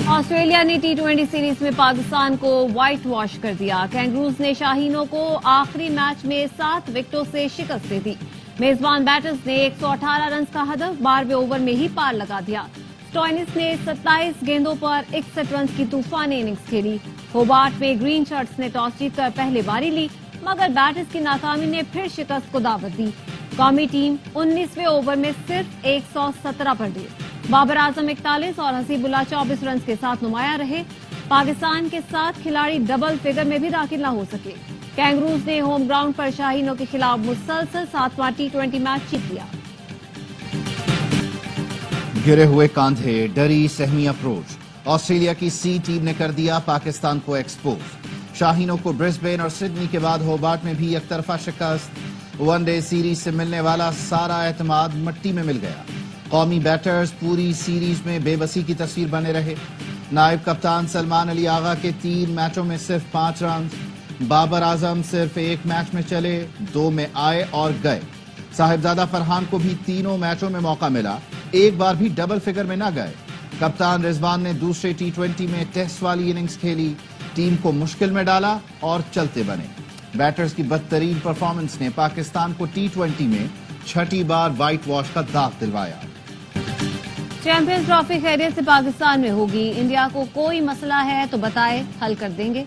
Australia نے ٹی20 series میں پاکستان کو وائٹ واش کر دیا. کینگروز نے شاہینوں کو آخری میچ میں 7 وکٹوں سے شکست دے دی. میزبان بیٹرز نے 118 رنز کا ہدف 12ویں اوور میں ہی پار لگا دیا. سٹوئنس نے 27 گیندوں پر 61 رنز کی طوفانی اننگز کھیلی. ہوبارٹ میں گرین شرٹس نے ٹاس جیت کر پہلے باری لی، مگر بیٹرز کی ناکامی نے پھر شکست کو دعوت دی. قومی ٹیم 19ویں اوور میں صرف 117 پر ڈی. بابر اعظم 41 اور حسیب اللہ 24 رنز کے ساتھ نمایاں رہے. پاکستان کے 7 کھلاڑی ڈبل فگر میں بھی داخل نہ ہو سکے. کینگروز نے ہوم گراؤنڈ پر شاہینوں کے خلاف مسلسل 7واں ٹی20 میچ جیت لیا. گرے ہوئے کاندھے، ڈری سہمی اپروچ. آسٹریلیا کی سی ٹیم نے کر دیا پاکستان کو ایکسپوز. شاہینوں کو برسبین اور سڈنی کے بعد ہوبارٹ میں بھی یک طرفہ شکست. ون ڈے سیریز سے ملنے والا سارا اعتماد مٹی میں مل گیا. قومی بیٹرز پوری سیریز میں بے بسی کی تصویر بنے رہے. نائب کپتان سلمان علی آغا کے 3 میچوں میں صرف 5 رنز. بابر اعظم صرف 1 میچ میں چلے، 2 میں آئے اور گئے. صاحبزادہ فرحان کو بھی تینوں میچوں میں موقع ملا، ایک بار بھی ڈبل فگر میں نہ گئے. کپتان رضوان نے دوسرے ٹی20 میں ٹیسٹ والی اننگز کھیلی، ٹیم کو مشکل میں ڈالا اور چلتے بنے. بیٹرز کی بدترین پرفارمنس نے پاکستان کو ٹی20 میں 6ٹھی بار وائٹ واش کا داغ دلوایا. چیمپئنز ٹرافی خیریت سے پاکستان میں ہوگی. انڈیا کو کوئی مسئلہ ہے تو بتائے، حل کر دیں گے.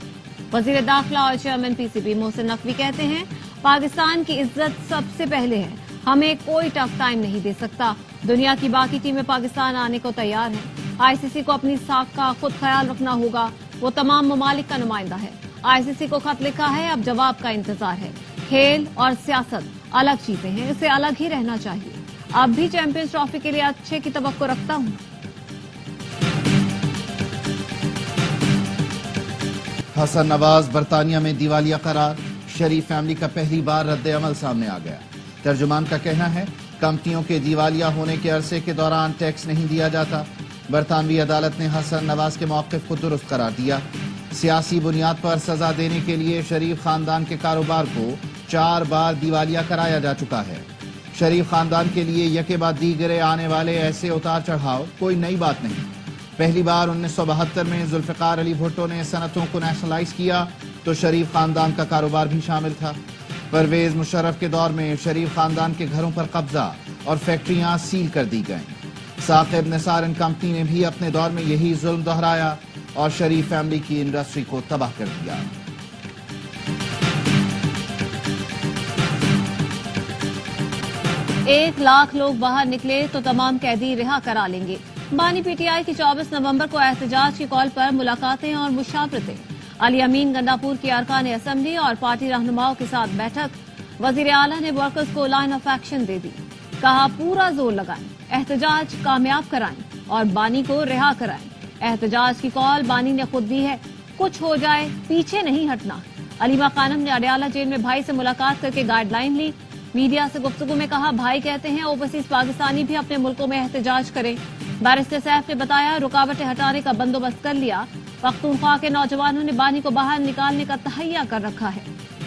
وزیر داخلہ اور chairman P C B Mohsin Naqvi کہتے ہیں پاکستان کی عزت سب سے پہلے ہے، ہمیں کوئی ٹف ٹائم نہیں دے سکتا. دنیا کی باقی ٹیمیں پاکستان آنے کو تیار ہیں. آئی سی سی کو اپنی ساکھ کا خود خیال رکھنا ہوگا، وہ تمام ممالک کا نمائندہ ہے. آئی سی سی کو خط لکھا ہے، اب جواب کا انتظار ہے. کھیل اور سیاست الگ چیزیں ہیں، اسے الگ ہی رہنا چاہیے. اب بھی چیمپئنز ٹرافی کے لیے اچھے کی توقع رکھتا ہوں. حسن نواز برطانیہ میں دیوالیہ قرار. شریف فیملی کا پہلی بار رد عمل سامنے آ گیا. ترجمان کا کہنا ہے کمپنیوں کے دیوالیہ ہونے کے عرصے کے دوران ٹیکس نہیں دیا جاتا. برطانوی عدالت نے حسن نواز کے موقف کو درست قرار دیا. سیاسی بنیاد پر سزا دینے کے لیے شریف خاندان کے کاروبار کو 4 بار دیوالیہ کرایا جا چکا ہے. شریف خاندان کے لیے یکے بعد دیگرے آنے والے ایسے اتار چڑھاؤ کوئی نئی بات نہیں. پہلی بار 1972 میں ذوالفقار علی بھٹو نے صنعتوں کو نیشنلائز کیا تو شریف خاندان کا کاروبار بھی شامل تھا. پرویز مشرف کے دور میں شریف خاندان کے گھروں پر قبضہ اور فیکٹریاں سیل کر دی گئیں. ثاقب نثار اینڈ کمپنی نے بھی اپنے دور میں یہی ظلم دہرایا اور شریف فیملی کی انڈسٹری کو تباہ کر دیا. ایک لاکھ لوگ باہر نکلے تو تمام قیدی رہا کرا لیں گے. بانی پی ٹی آئی کی 24 نومبر کو احتجاج کی کال پر ملاقاتیں اور مشاورتیں. علی امین گنڈاپور کی ارکان اسمبلی اور پارٹی رہنماؤں کے ساتھ بیٹھک. وزیر اعلیٰ نے ورکرز کو لائن آف ایکشن دے دی. کہا پورا زور لگائیں، احتجاج کامیاب کرائیں اور بانی کو رہا کرائیں. احتجاج کی کال بانی نے خود دی ہے، کچھ ہو جائے پیچھے نہیں ہٹنا. علیمہ خانم نے اڈیالہ جیل میں بھائی سے ملاقات کر کے گائیڈ لائن لی. میڈیا سے گفتگو میں کہا بھائی کہتے ہیں اوورسیز پاکستانی بھی اپنے ملکوں میں احتجاج کریں. بیرسٹر سیف نے بتایا رکاوٹیں ہٹانے کا بندوبست کر لیا. پختونخوا کے نوجوانوں نے بانی کو باہر نکالنے کا تہیہ کر رکھا ہے.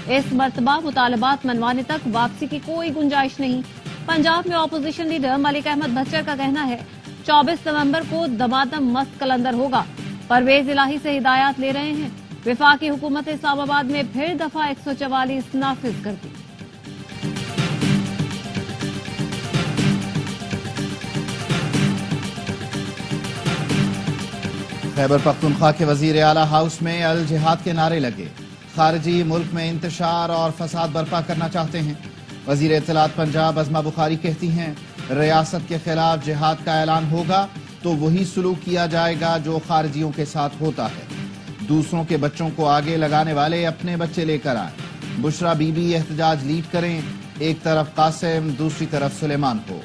اس مرتبہ مطالبات منوانے تک واپسی کی کوئی گنجائش نہیں. پنجاب میں opposition leader Malik Ahmad Butcher کا کہنا ہے 24 نومبر کو دمادم مست کلندر ہوگا. پرویز الہی سے ہدایات لے رہے ہیں. وفاقی حکومت اسلام آباد میں پھر دفعہ 144 نافذ کر دی. خیبر پختونخوا کے وزیر اعلیٰ ہاؤس میں الجہاد کے نعرے لگے. خارجی ملک میں انتشار اور فساد برپا کرنا چاہتے ہیں. وزیر اطلاعات پنجاب عظمہ بخاری کہتی ہیں ریاست کے خلاف جہاد کا اعلان ہوگا تو وہی سلوک کیا جائے گا جو خارجیوں کے ساتھ ہوتا ہے. دوسروں کے بچوں کو آگے لگانے والے اپنے بچے لے کر آئیں. بشرا بی بی احتجاج لیڈ کریں، ایک طرف قاسم دوسری طرف سلیمان ہو.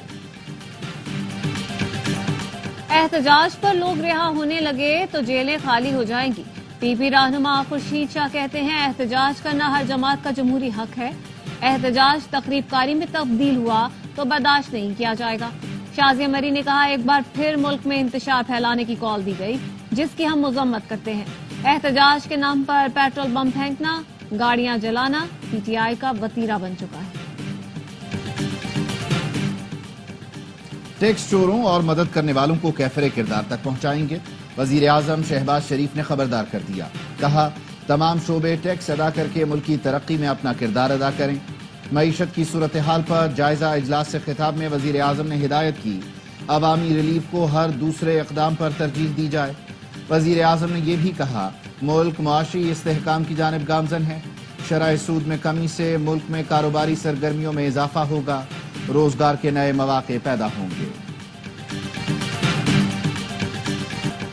احتجاج پر لوگ رہا ہونے لگے تو جیلیں خالی ہو جائیں گی. پی پی رہنما خورشید شاہ کہتے ہیں احتجاج کرنا ہر جماعت کا جمہوری حق ہے. احتجاج تقریب کاری میں تبدیل ہوا تو برداشت نہیں کیا جائے گا. شازیہ مری نے کہا ایک بار پھر ملک میں انتشار پھیلانے کی کال دی گئی جس کی ہم مذمت کرتے ہیں. احتجاج کے نام پر پیٹرول بم پھینکنا، گاڑیاں جلانا پی ٹی آئی کا وتیرہ بن چکا ہے. ٹیکس چوروں اور مدد کرنے والوں کو کیفر کردار تک پہنچائیں گے۔ وزیر اعظم شہباز شریف نے خبردار کر دیا، کہا تمام شعبے ٹیکس ادا کر کے ملک کی ترقی میں اپنا کردار ادا کریں۔ معیشت کی صورتحال پر جائزہ اجلاس سے خطاب میں وزیر اعظم نے ہدایت کی، عوامی ریلیف کو ہر دوسرے اقدام پر ترجیح دی جائے۔ وزیر اعظم نے یہ بھی کہا ملک معاشی استحکام کی جانب گامزن ہے، شرح سود میں کمی سے ملک میں کاروباری سرگرمیوں میں اضافہ ہوگا، روزگار کے نئے مواقع پیدا ہوں گے۔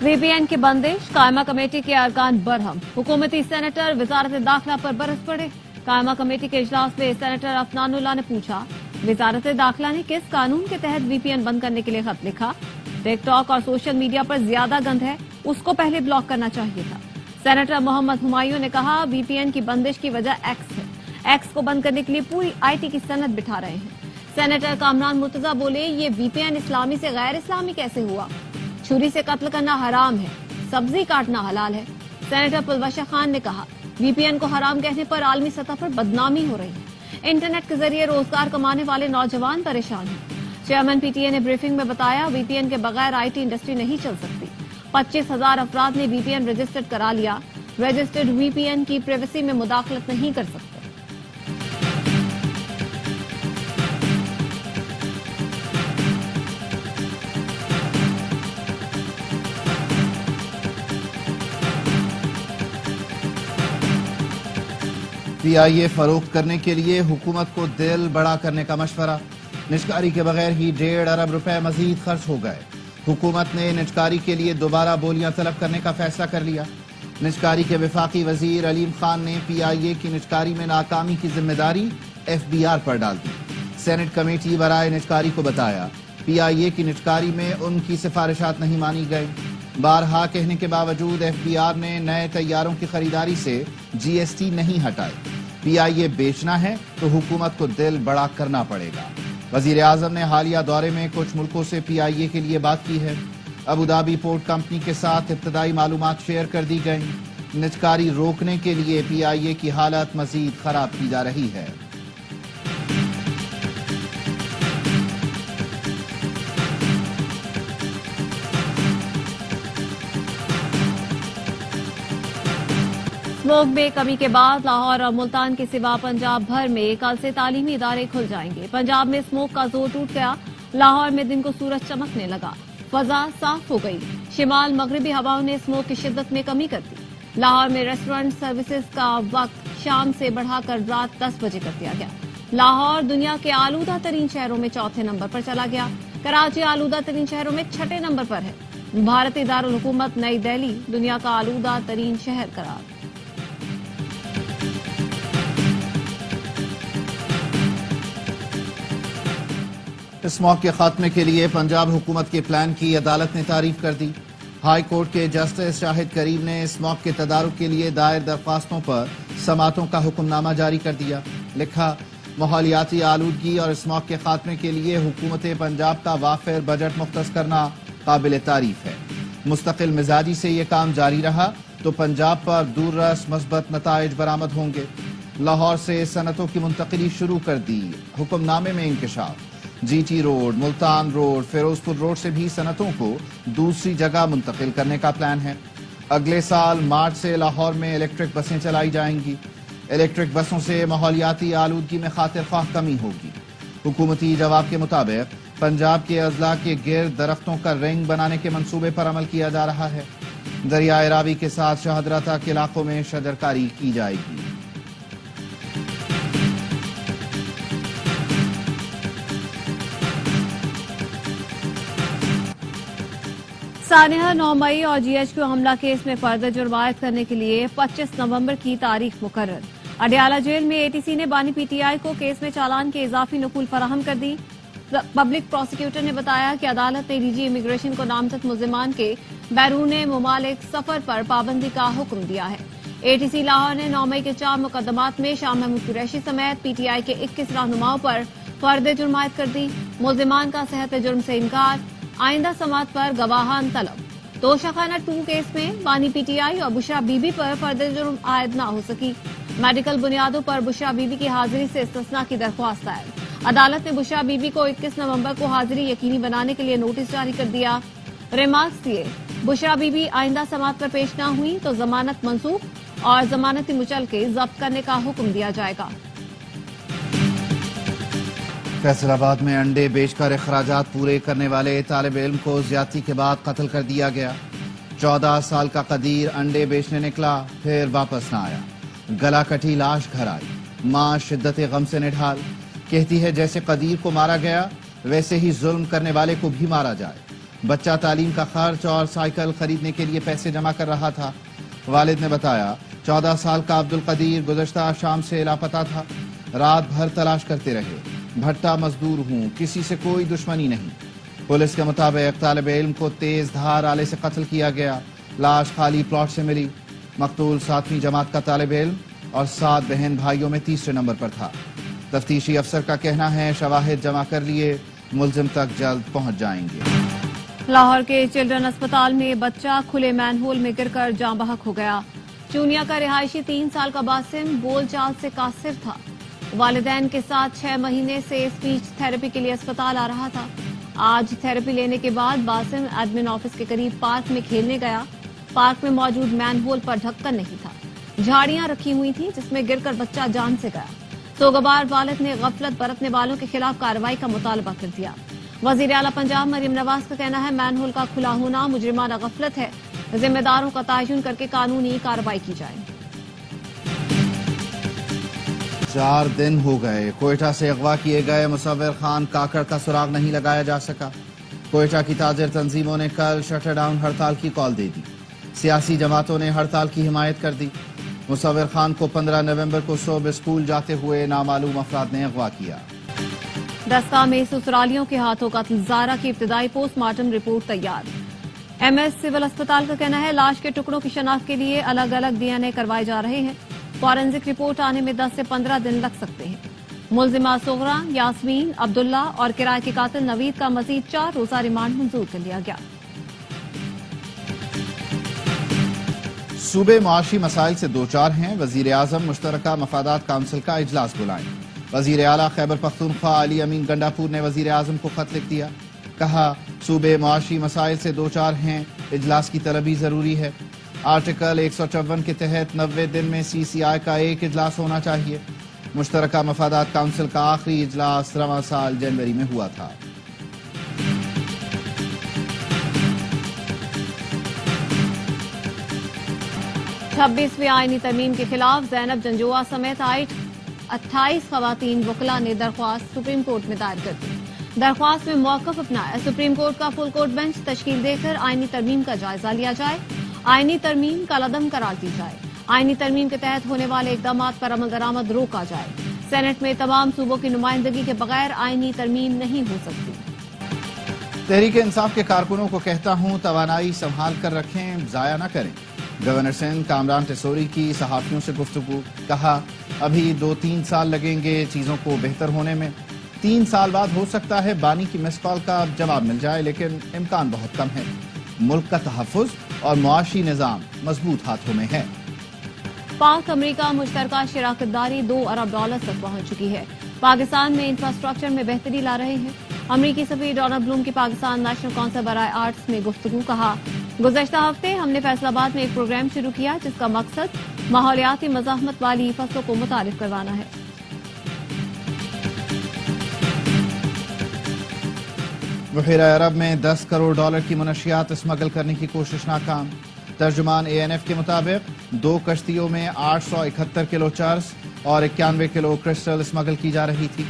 وی پی این کی بندش، قائمہ کمیٹی کے ارکان برہم، حکومتی سینیٹر وزارت داخلہ پر برس پڑے۔ قائمہ کمیٹی کے اجلاس میں سینیٹر عفنان اللہ نے پوچھا، وزارت داخلہ نے کس قانون کے تحت وی پی این بند کرنے کے لیے خط لکھا؟ ٹک ٹاک اور سوشل میڈیا پر زیادہ گند ہے، اس کو پہلے بلاک کرنا چاہیے تھا۔ سینیٹر محمد ہمایوں نے کہا وی پی این کی بندش کی وجہ ایکس ہے، ایکس کو بند کرنے کے لیے پوری آئی ٹی کی صنعت بٹھا رہے ہیں۔ سینیٹر کامران مرتضیٰ بولے یہ وی پی این اسلامی سے غیر اسلامی کیسے ہوا؟ چھری سے قتل کرنا حرام ہے، سبزی کاٹنا حلال ہے۔ سینیٹر پلوشہ خان نے کہا وی پی این کو حرام کہنے پر عالمی سطح پر بدنامی ہو رہی ہے، انٹرنیٹ کے ذریعے روزگار کمانے والے نوجوان پریشان ہیں۔ چیئرمین پی ٹی اے نے بریفنگ میں بتایا وی پی این کے بغیر آئی ٹی انڈسٹری نہیں چل سکتی۔ 25,000 افراد نے وی پی این رجسٹرڈ کرا لیا، رجسٹرڈ وی پی این کی پرائیویسی میں مداخلت نہیں کر سکتے۔ پی آئی اے فروخت کرنے کے لیے حکومت کو دل بڑا کرنے کا مشورہ، نجکاری کے بغیر ہی 1.5 ارب روپے مزید خرچ ہو گئے۔ حکومت نے نجکاری کے لیے دوبارہ بولیاں طلب کرنے کا فیصلہ کر لیا۔ نجکاری کے وفاقی وزیر علیم خان نے پی آئی اے کی نجکاری میں ناکامی کی ذمہ داری ایف بی آر پر ڈال دی۔ سینٹ کمیٹی برائے نجکاری کو بتایا پی آئی اے کی نجکاری میں ان کی سفارشات نہیں مانی گئی۔ بارہا کہنے کے باوجود ایف بی آر نے نئے طیاروں کی خریداری سے جی ایس ٹی نہیں ہٹائی۔ پی آئی اے بیچنا ہے تو حکومت کو دل بڑا کرنا پڑے گا۔ وزیر اعظم نے حالیہ دورے میں کچھ ملکوں سے پی آئی اے کے لیے بات کی ہے۔ ابودھابی پورٹ کمپنی کے ساتھ ابتدائی معلومات شیئر کر دی گئیں۔ نجکاری روکنے کے لیے پی آئی اے کی حالت مزید خراب کی جا رہی ہے۔ اسموگ میں کمی کے بعد لاہور اور ملتان کے سوا پنجاب بھر میں کل سے تعلیمی ادارے کھل جائیں گے۔ پنجاب میں اسموگ کا زور ٹوٹ گیا، لاہور میں دن کو سورج چمکنے لگا، فضا صاف ہو گئی۔ شمال مغربی ہواؤں نے اسموگ کی شدت میں کمی کر دی۔ لاہور میں ریسٹورنٹ سروسز کا وقت شام سے بڑھا کر رات 10 بجے کر دیا گیا۔ لاہور دنیا کے آلودہ ترین شہروں میں چوتھے نمبر پر چلا گیا۔ کراچی آلودہ ترین شہروں میں 6 نمبر پر ہے۔ بھارتی دارالحکومت نئی دہلی دنیا کا آلودہ ترین شہر قرار۔ اسموگ کے خاتمے کے لیے پنجاب حکومت کے پلان کی عدالت نے تعریف کر دی۔ ہائی کورٹ کے جسٹس شاہد کریم نے اسموگ کے تدارک کے لیے دائر درخواستوں پر سماعتوں کا حکم نامہ جاری کر دیا۔ لکھا ماحولیاتی آلودگی اور اسموگ کے خاتمے کے لیے حکومت پنجاب کا وافر بجٹ مختص کرنا قابل تعریف ہے۔ مستقل مزاجی سے یہ کام جاری رہا تو پنجاب پر دور رس مثبت نتائج برآمد ہوں گے۔ لاہور سے صنعتوں کی منتقلی شروع کر دی، حکم نامے میں انکشاف۔ G T road, Multan road, Firozpur road سے بھی صنعتوں کو دوسری جگہ منتقل کرنے کا پلان ہے۔ اگلے سال مارچ سے لاہور میں الیکٹرک بسیں چلائی جائیں گی۔ الیکٹرک بسوں سے ماحولیاتی آلودگی میں خاطر خواہ کمی ہوگی۔ حکومتی جواب کے مطابق پنجاب کے اضلاع کے گرد درختوں کا رنگ بنانے کے منصوبے پر عمل کیا جا رہا ہے۔ دریائے راوی کے ساتھ شاہدرہ تک علاقوں میں شجرکاری کی جائے گی۔ سانحہ 9 مئی اور جی ایچ کیو حملہ کیس میں فرد جرم عائد کرنے کے لیے 25 نومبر کی تاریخ مقرر۔ اڈیالہ جیل میں اے ٹی سی نے بانی پی ٹی آئی کو کیس میں چالان کے اضافی نقول فراہم کر دی۔ پبلک پروسیکیوٹر نے بتایا کہ عدالت نے ڈی جی امیگریشن کو نامزد ملزمان کے بیرون ممالک سفر پر پابندی کا حکم دیا ہے۔ اے ٹی سی لاہور نے 9 مئی کے 4 مقدمات میں شاہ محمود قریشی سمیت پی ٹی آئی کے 21 رہنماؤں پر فرد جرم عائد کر دی۔ ملزمان کا صحت جرم سے انکار، آئندہ سماعت پر گواہان طلب۔ توشہ خانہ 2 کیس میں بانی پی ٹی آئی اور بشرا بی بی پر فرد جرم عائد نہ ہو سکی۔ میڈیکل بنیادوں پر بشرا بی بی کی حاضری سے استثناء کی درخواست دائر۔ عدالت نے بشرا بی بی کو 21 نومبر کو حاضری یقینی بنانے کے لیے نوٹس جاری کر دیا۔ ریمارکس دیے، بشرا بی بی آئندہ سماعت پر پیش نہ ہوئی تو ضمانت منسوخ اور ضمانتی مچلقے ضبط کرنے کا حکم دیا جائے گا۔ فیصل آباد میں انڈے بیچ کر اخراجات پورے کرنے والے طالب علم کو زیادتی کے بعد قتل کر دیا گیا۔ 14 سال کا قدیر انڈے بیچنے نکلا، پھر واپس نہ آیا۔ گلا کٹی لاش گھر آئی، ماں شدت غم سے نڈھال، کہتی ہے جیسے قدیر کو مارا گیا ویسے ہی ظلم کرنے والے کو بھی مارا جائے۔ بچہ تعلیم کا خرچ اور سائیکل خریدنے کے لیے پیسے جمع کر رہا تھا۔ والد نے بتایا 14 سال کا عبد القدیر گزشتہ شام سے لاپتہ تھا۔ رات بھر تلاش کرتے رہے۔ بھٹا مزدور ہوں، کسی سے کوئی دشمنی نہیں۔ پولیس کے مطابق طالب علم کو تیز دھار آلے سے قتل کیا گیا۔ لاش خالی پلاٹ سے ملی۔ مقتول 7ویں جماعت کا طالب علم اور 7 بہن بھائیوں میں تیسرے نمبر پر تھا۔ تفتیشی افسر کا کہنا ہے شواہد جمع کر لیے، ملزم تک جلد پہنچ جائیں گے۔ لاہور کے چلڈرن اسپتال میں بچہ کھلے مین ہول میں گر کر جاں بحق ہو گیا۔ چونیا کا رہائشی 3 سال کا باسم بول چال سے قاصر تھا۔ والدین کے ساتھ 6 مہینے سے اسپیچ تھراپی کے لیے اسپتال آ رہا تھا۔ آج تھراپی لینے کے بعد باسم ایڈمن آفس کے قریب پارک میں کھیلنے گیا۔ پارک میں موجود مین ہول پر ڈھکن نہیں تھا، جھاڑیاں رکھی ہوئی تھیں جس میں گر کر بچہ جان سے گیا۔ سوگوار والد نے غفلت برتنے والوں کے خلاف کارروائی کا مطالبہ کر دیا۔ وزیر اعلیٰ پنجاب مریم نواز کا کہنا ہے مین ہول کا کھلا ہونا مجرمانہ غفلت ہے، ذمہ داروں کا تعین کر کے قانونی کارروائی کی جائے۔ 4 دن ہو گئے کوئٹہ سے اغوا کیے گئے مصور خان کاکڑ کا سراغ نہیں لگایا جا سکا۔ کوئٹہ کی تاجر تنظیموں نے کل شٹر ڈاؤن ہڑتال کی کال دے دی۔ سیاسی جماعتوں نے ہڑتال کی حمایت کر دی۔ مصور خان کو 15 نومبر کو صبح اسکول جاتے ہوئے نامعلوم افراد نے اغوا کیا۔ دستہ میں سسرالیوں کے ہاتھوں قتل، زارا کی ابتدائی پوسٹ مارٹم رپورٹ تیار۔ ایم ایس سول اسپتال کا کہنا ہے لاش کے ٹکڑوں کی شناخت کے لیے الگ الگ ڈی این اے کروائے جا رہے ہیں۔ فورینزک رپورٹ آنے میں 10 سے 15 دن لگ سکتے ہیں۔ ملزمہ صغرا، یاسمین، عبداللہ اور کرائے کے قاتل نوید کا مزید 4 روزہ ریمانڈ منظور کر لیا گیا۔ صوبے معاشی مسائل سے دوچار ہیں، وزیر اعظم مشترکہ مفادات کونسل کا اجلاس بلائیں۔ وزیر اعلیٰ خیبر پختونخوا علی امین گنڈاپور نے وزیر اعظم کو خط لکھ دیا۔ کہا صوبے معاشی مسائل سے دوچار ہیں، اجلاس کی طلبی ضروری ہے۔ آرٹیکل 154 کے تحت 90 دن میں سی سی آئی کا ایک اجلاس ہونا چاہیے۔ مشترکہ مفادات کونسل کا آخری اجلاس رواں سال جنوری میں ہوا تھا۔ چھبیسویں آئینی ترمیم کے خلاف زینب جنجوعہ سمیت 28 خواتین وکلاء نے درخواست سپریم کورٹ میں دائر کر دی۔ درخواست میں موقف اپنایا، سپریم کورٹ کا فل کورٹ بینچ تشکیل دے کر آئینی ترمیم کا جائزہ لیا جائے، آئینی ترمیم کالعدم قرار دی جائے، آئینی ترمیم کے تحت ہونے والے اقدامات پر عمل درآمد روکا جائے۔ سینٹ میں تمام صوبوں کی نمائندگی کے بغیر آئینی ترمیم نہیں ہو سکتی۔ تحریک انصاف کے کارکنوں کو کہتا ہوں توانائی سنبھال کر رکھیں، ضائع نہ کریں۔ گورنر سندھ کامران ٹیسوری کی صحافیوں سے گفتگو، کہا ابھی 2-3 سال لگیں گے چیزوں کو بہتر ہونے میں۔ 3 سال بعد ہو سکتا ہے بانی کی مس کال کا جواب مل جائے، لیکن امکان بہت کم ہے۔ ملک کا تحفظ اور معاشی نظام مضبوط ہاتھوں میں ہے۔ پاک امریکہ مشترکہ شراکت داری $2 ارب تک پہنچ چکی ہے۔ پاکستان میں انفراسٹرکچر میں بہتری لا رہے ہیں۔ امریکی سفیر ڈونلڈ بلوم کی پاکستان نیشنل کونسل برائے آرٹس میں گفتگو، کہا گزشتہ ہفتے ہم نے فیصل آباد میں ایک پروگرام شروع کیا جس کا مقصد ماحولیاتی مزاحمت والی فصلوں کو متعارف کروانا ہے۔ بحیرہ عرب میں $10 کروڑ کی منشیات اسمگل کرنے کی کوشش ناکام۔ ترجمان اے این ایف کے مطابق 2 کشتیوں میں 871 کلو چرس اور 91 کلو کرسٹل اسمگل کی جا رہی تھی۔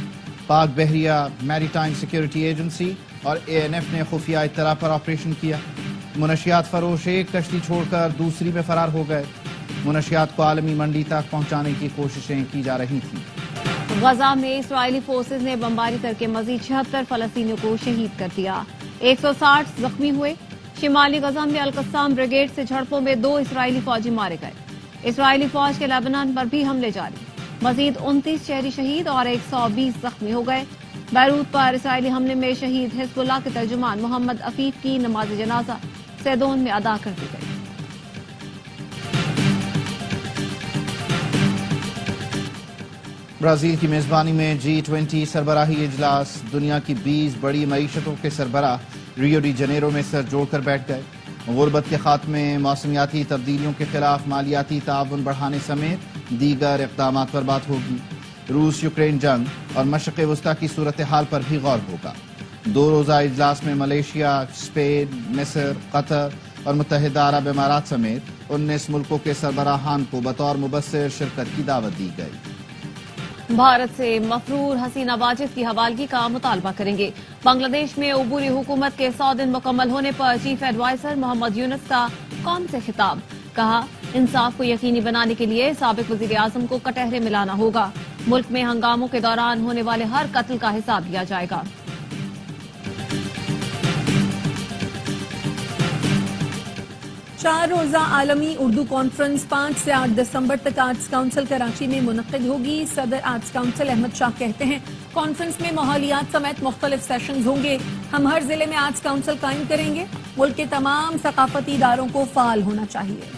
پاک بحریہ میری ٹائم سیکیورٹی ایجنسی اور اے این ایف نے خفیہ اطلاع پر آپریشن کیا۔ منشیات فروش ایک کشتی چھوڑ کر دوسری میں فرار ہو گئے۔ منشیات کو عالمی منڈی تک پہنچانے کی کوششیں کی جا رہی تھیں۔ غزہ میں اسرائیلی فورسز نے بمباری کر کے مزید 76 فلسطینیوں کو شہید کر دیا، 160 زخمی ہوئے۔ شمالی غزہ میں القسام بریگیڈ سے جھڑپوں میں 2 اسرائیلی فوجی مارے گئے۔ اسرائیلی فوج کے لیبنان پر بھی حملے جاری، مزید 29 شہری شہید اور 120 زخمی ہو گئے۔ بیروت پر اسرائیلی حملے میں شہید حزب اللہ کے ترجمان محمد عفیف کی نماز جنازہ سیدون میں ادا کر دی گئی۔ برازیل کی میزبانی میں G20 سربراہی اجلاس، دنیا کی 20 بڑی معیشتوں کے سربراہ ریو ڈی جنیرو میں سر جوڑ کر بیٹھ گئے۔ غربت کے خاتمے، موسمیاتی تبدیلیوں کے خلاف مالیاتی تعاون بڑھانے سمیت دیگر اقدامات پر بات ہوگی۔ روس یوکرین جنگ اور مشرق وسطی کی صورتحال پر بھی غور ہوگا۔ 2 روزہ اجلاس میں ملیشیا، اسپین، مصر، قطر اور متحدہ عرب امارات سمیت 19 ملکوں کے سربراہان کو بطور مبصر شرکت کی دعوت دی گئی۔ بھارت سے مفرور حسینہ واجد کی حوالگی کا مطالبہ کریں گے۔ بنگلہ دیش میں عبوری حکومت کے 100 دن مکمل ہونے پر چیف ایڈوائزر محمد یونس کا قوم سے خطاب، کہا انصاف کو یقینی بنانے کے لیے سابق وزیر اعظم کو کٹہرے میں لانا ہوگا۔ ملک میں ہنگاموں کے دوران ہونے والے ہر قتل کا حساب لیا جائے گا۔ 4 روزہ عالمی اردو کانفرنس 5 سے 8 دسمبر تک آرٹس کونسل کراچی میں منعقد ہوگی۔ صدر آرٹس کونسل احمد شاہ کہتے ہیں کانفرنس میں ماحولیات سمیت مختلف سیشنز ہوں گے۔ ہم ہر ضلع میں آرٹس کونسل قائم کریں گے۔ ملک کے تمام ثقافتی اداروں کو فعال ہونا چاہیے۔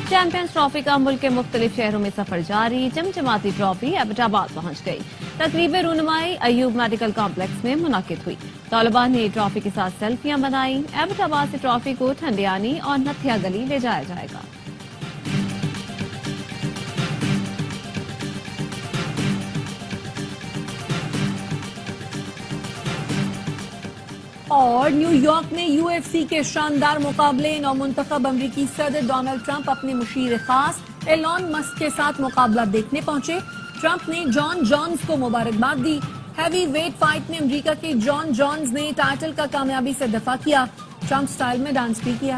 چیمپئنز ٹرافی کا ملک کے مختلف شہروں میں سفر جاری، چمچماتی ٹرافی ایبٹ آباد پہنچ گئی۔ تقریب رونمائی ایوب میڈیکل کمپلیکس میں منعقد ہوئی۔ طالبان نے ٹرافی کے ساتھ سیلفیاں بنائیں۔ ایبٹ آباد سے ٹرافی کو ٹھنڈیانی اور نتھیا گلی لے جایا جائے گا۔ اور نیو یارک میں UFC کے شاندار مقابلے، نومنتخب امریکی صدر ڈونلڈ ٹرمپ اپنے مشیر خاص ایلون مسک کے ساتھ مقابلہ دیکھنے پہنچے۔ ٹرمپ نے جان جونز کو مبارکباد دی۔ ہیوی ویٹ فائٹ میں امریکہ کے جان جونز نے ٹائٹل کا کامیابی سے دفاع کیا۔ ٹرمپ سٹائل میں ڈانس بھی کیا۔